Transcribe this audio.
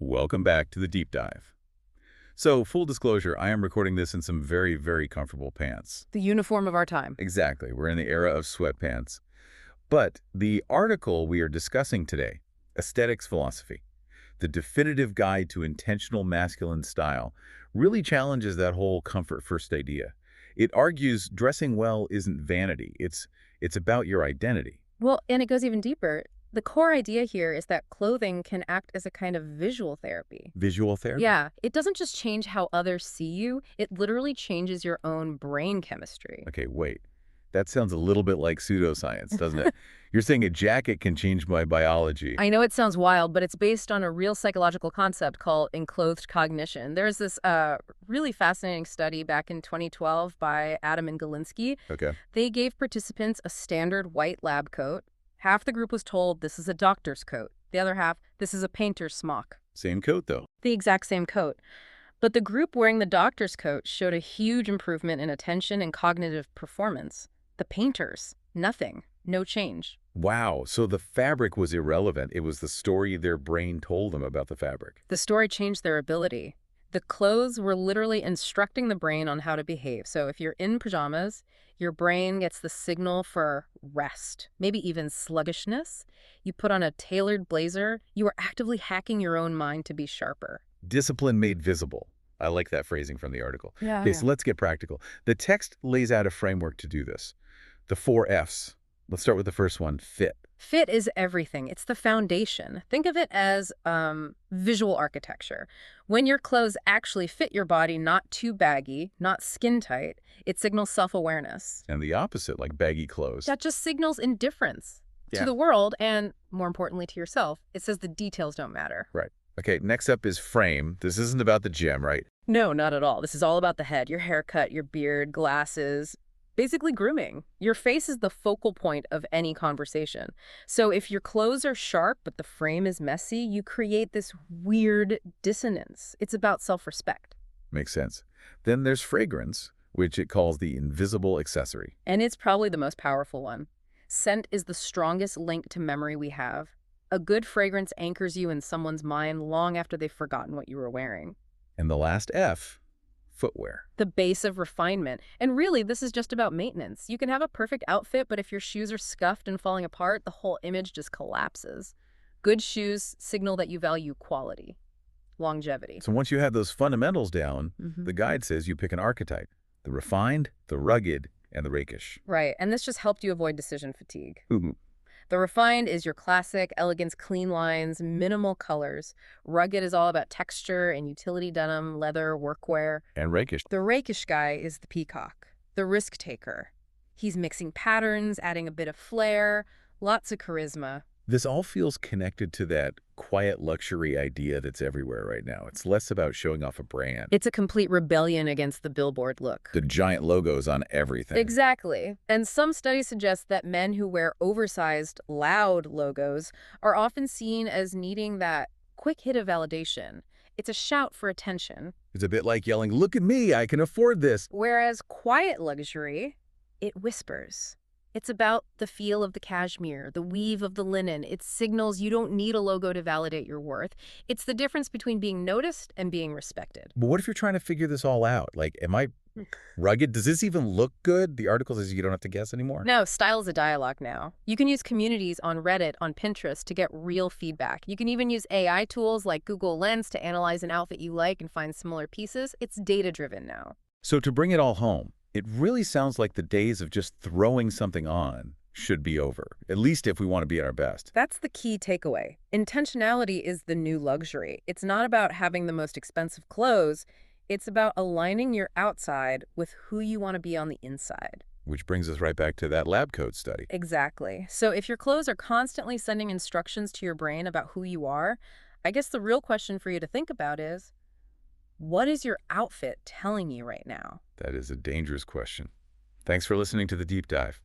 Welcome back to the deep dive. So, full disclosure, I am recording this in some very, very comfortable pants. The uniform of our time. Exactly, we're in the era of sweatpants. But the article we are discussing today, Aesthetics Philosophy, the definitive guide to intentional masculine style, really challenges that whole comfort first idea. It argues dressing well isn't vanity, it's about your identity. Well, and it goes even deeper. The core idea here is that clothing can act as a kind of visual therapy. Visual therapy? Yeah, it doesn't just change how others see you, it literally changes your own brain chemistry. Okay, wait. That sounds a little bit like pseudoscience, doesn't it? You're saying a jacket can change my biology. I know it sounds wild, but it's based on a real psychological concept called enclothed cognition. There's this really fascinating study back in 2012 by Adam and Galinsky. Okay. They gave participants a standard white lab coat. Half the group was told this is a doctor's coat. The other half, this is a painter's smock. Same coat, though. The exact same coat. But the group wearing the doctor's coat showed a huge improvement in attention and cognitive performance. The painters, nothing, no change. Wow, so the fabric was irrelevant. It was the story their brain told them about the fabric. The story changed their ability. The clothes were literally instructing the brain on how to behave. So if you're in pajamas, your brain gets the signal for rest, maybe even sluggishness. You put on a tailored blazer, you are actively hacking your own mind to be sharper. Discipline made visible. I like that phrasing from the article. Yeah. Okay, so let's get practical. The text lays out a framework to do this. The 4 F's. Let's start with the first one, fit. Fit is everything. It's the foundation. Think of it as visual architecture. When your clothes actually fit your body, not too baggy, not skin tight, it signals self-awareness. And the opposite, like baggy clothes. That just signals indifference Yeah. to the world and, more importantly, to yourself. It says the details don't matter. Right. Okay, next up is frame. This isn't about the gym, right? No, not at all. This is all about the head, your haircut, your beard, glasses, basically grooming. Your face is the focal point of any conversation. So if your clothes are sharp but the frame is messy, you create this weird dissonance. It's about self-respect. Makes sense. Then there's fragrance, which it calls the invisible accessory. And it's probably the most powerful one. Scent is the strongest link to memory we have. A good fragrance anchors you in someone's mind long after they've forgotten what you were wearing. And the last F, footwear. The base of refinement. And really, this is just about maintenance. You can have a perfect outfit, but if your shoes are scuffed and falling apart, the whole image just collapses. Good shoes signal that you value quality, longevity. So once you have those fundamentals down, Mhm. the guide says you pick an archetype. The refined, the rugged, and the rakish. Right, and this just helped you avoid decision fatigue. Ooh. The refined is your classic, elegance, clean lines, minimal colors. Rugged is all about texture and utility denim, leather, workwear. And rakish. The rakish guy is the peacock, the risk taker. He's mixing patterns, adding a bit of flair, lots of charisma. This all feels connected to that quiet luxury idea that's everywhere right now. It's less about showing off a brand. It's a complete rebellion against the billboard look. The giant logos on everything. Exactly. And some studies suggest that men who wear oversized, loud logos are often seen as needing that quick hit of validation. It's a shout for attention. It's a bit like yelling, "Look at me, I can afford this." Whereas quiet luxury, it whispers. It's about the feel of the cashmere, the weave of the linen. It signals you don't need a logo to validate your worth. It's the difference between being noticed and being respected. But what if you're trying to figure this all out? Like, am I rugged? Does this even look good? The article says you don't have to guess anymore. No, style is a dialogue now. You can use communities on Reddit, on Pinterest to get real feedback. You can even use AI tools like Google Lens to analyze an outfit you like and find similar pieces. It's data-driven now. So to bring it all home, it really sounds like the days of just throwing something on should be over, at least if we want to be at our best. That's the key takeaway. Intentionality is the new luxury. It's not about having the most expensive clothes. It's about aligning your outside with who you want to be on the inside. Which brings us right back to that lab coat study. Exactly. So if your clothes are constantly sending instructions to your brain about who you are, I guess the real question for you to think about is, what is your outfit telling you right now? That is a dangerous question. Thanks for listening to The Deep Dive.